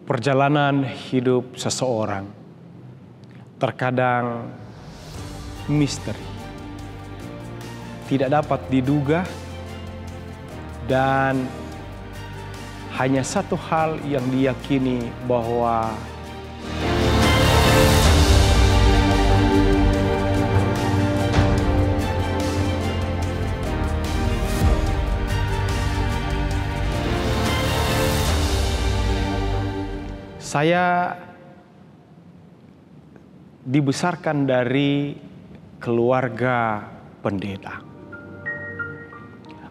Perjalanan hidup seseorang terkadang misteri, tidak dapat diduga, dan hanya satu hal yang diyakini bahwa saya dibesarkan dari keluarga pendeta.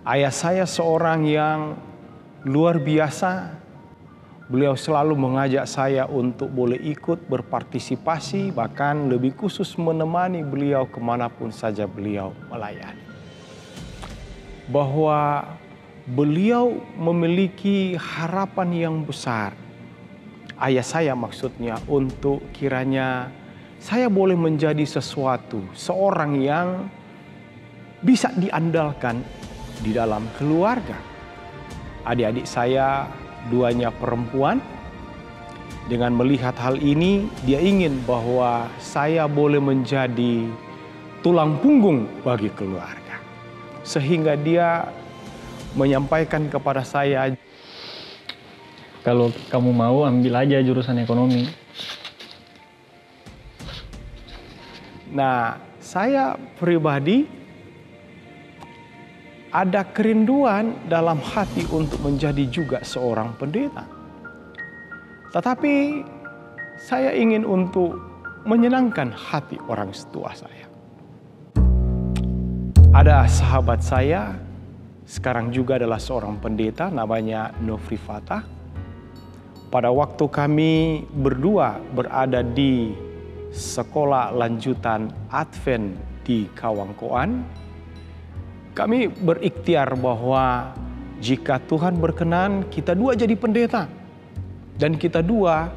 Ayah saya seorang yang luar biasa. Beliau selalu mengajak saya untuk boleh ikut berpartisipasi, bahkan lebih khusus menemani beliau kemanapun saja beliau melayani. Bahwa beliau memiliki harapan yang besar, ayah saya maksudnya, untuk kiranya saya boleh menjadi sesuatu, seorang yang bisa diandalkan di dalam keluarga. Adik-adik saya duanya perempuan. Dengan melihat hal ini, dia ingin bahwa saya boleh menjadi tulang punggung bagi keluarga. Sehingga dia menyampaikan kepada saya, kalau kamu mau, ambil aja jurusan ekonomi. Nah, saya pribadi ada kerinduan dalam hati untuk menjadi juga seorang pendeta. Tetapi saya ingin untuk menyenangkan hati orang tua saya. Ada sahabat saya, sekarang juga adalah seorang pendeta, namanya Nofri Fatah. Pada waktu kami berdua berada di sekolah lanjutan Advent di Kawangkoan, kami berikhtiar bahwa jika Tuhan berkenan, kita dua jadi pendeta. Dan kita dua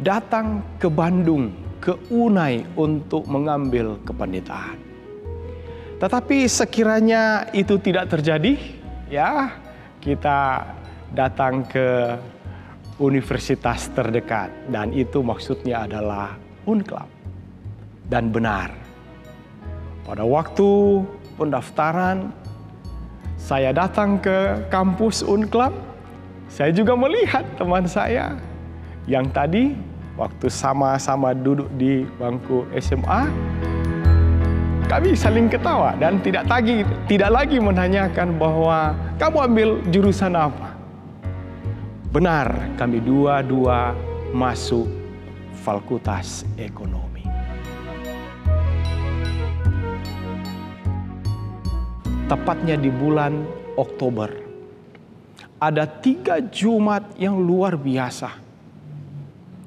datang ke Bandung, ke UNAI untuk mengambil kependetaan. Tetapi sekiranya itu tidak terjadi, ya kita datang ke universitas terdekat, dan itu maksudnya adalah Unclub. Dan benar, pada waktu pendaftaran saya datang ke kampus Unclub, saya juga melihat teman saya yang tadi waktu sama-sama duduk di bangku SMA, kami saling ketawa dan tidak lagi menanyakan bahwa kamu ambil jurusan apa. Benar, kami dua-dua masuk Fakultas Ekonomi. Tepatnya di bulan Oktober, ada 3 Jumat yang luar biasa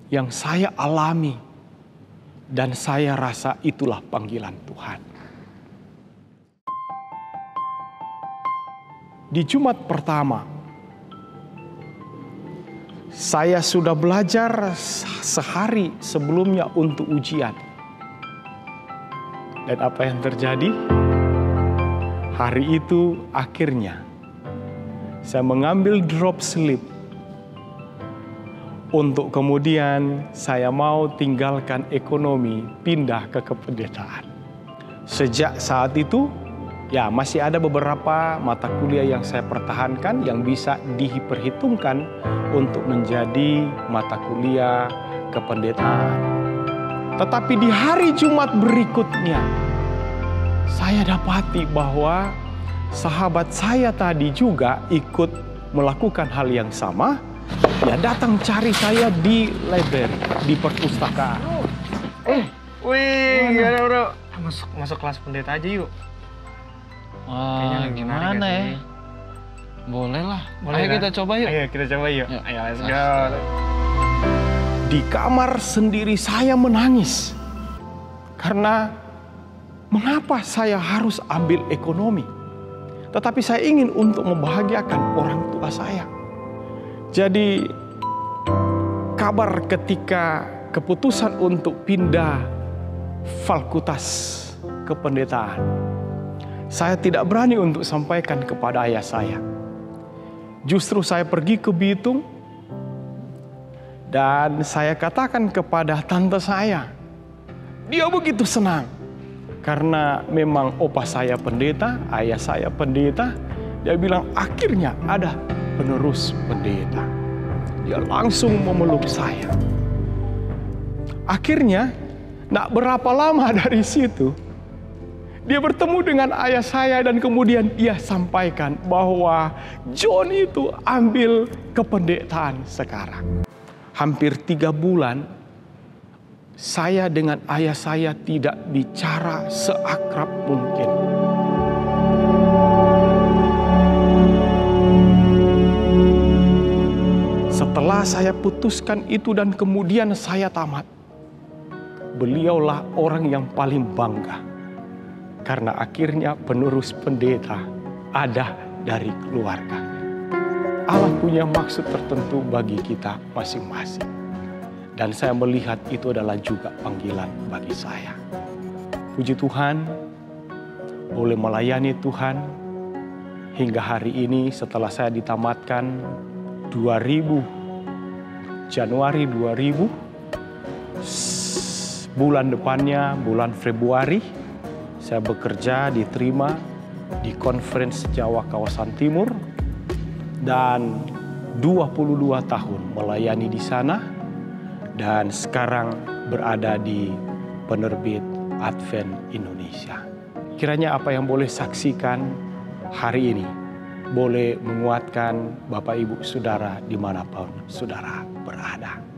yang saya alami, dan saya rasa itulah panggilan Tuhan. Di Jumat pertama, saya sudah belajar sehari sebelumnya untuk ujian. Dan apa yang terjadi? Hari itu akhirnya saya mengambil drop sleep untuk kemudian saya mau tinggalkan ekonomi, pindah ke kependetaan. Sejak saat itu, ya masih ada beberapa mata kuliah yang saya pertahankan yang bisa diperhitungkan untuk menjadi mata kuliah kependetaan. Tetapi di hari Jumat berikutnya, saya dapati bahwa sahabat saya tadi juga ikut melakukan hal yang sama. Dia datang cari saya di library, di perpustakaan. Wih, gimana bro? Masuk kelas pendeta aja yuk. Wah, gimana ya? Boleh lah. Ayo kita coba yuk. Ayo kita coba yuk. Ayo let's go. Di kamar sendiri saya menangis. Karena mengapa saya harus ambil ekonomi? Tetapi saya ingin untuk membahagiakan orang tua saya. Jadi kabar ketika keputusan untuk pindah fakultas kependetaan, saya tidak berani untuk sampaikan kepada ayah saya. Justru saya pergi ke Bitung Dan saya katakan kepada tante saya, dia begitu senang. Karena memang opa saya pendeta, ayah saya pendeta. Dia bilang akhirnya ada penerus pendeta. Dia langsung memeluk saya. Akhirnya, tak berapa lama dari situ, dia bertemu dengan ayah saya dan kemudian dia sampaikan bahwa John itu ambil kependetaan sekarang. Hampir 3 bulan, saya dengan ayah saya tidak bicara seakrab mungkin. Setelah saya putuskan itu dan kemudian saya tamat, beliaulah orang yang paling bangga. Karena akhirnya penerus pendeta ada dari keluarga. Allah punya maksud tertentu bagi kita masing-masing. Dan saya melihat itu adalah juga panggilan bagi saya. Puji Tuhan, boleh melayani Tuhan hingga hari ini setelah saya ditamatkan Januari 2000, bulan depannya, bulan Februari, saya bekerja diterima di Conference Jawa Kawasan Timur dan 22 tahun melayani di sana dan sekarang berada di penerbit Advent Indonesia. Kiranya apa yang boleh saksikan hari ini boleh menguatkan Bapak Ibu Saudara dimanapun saudara berada.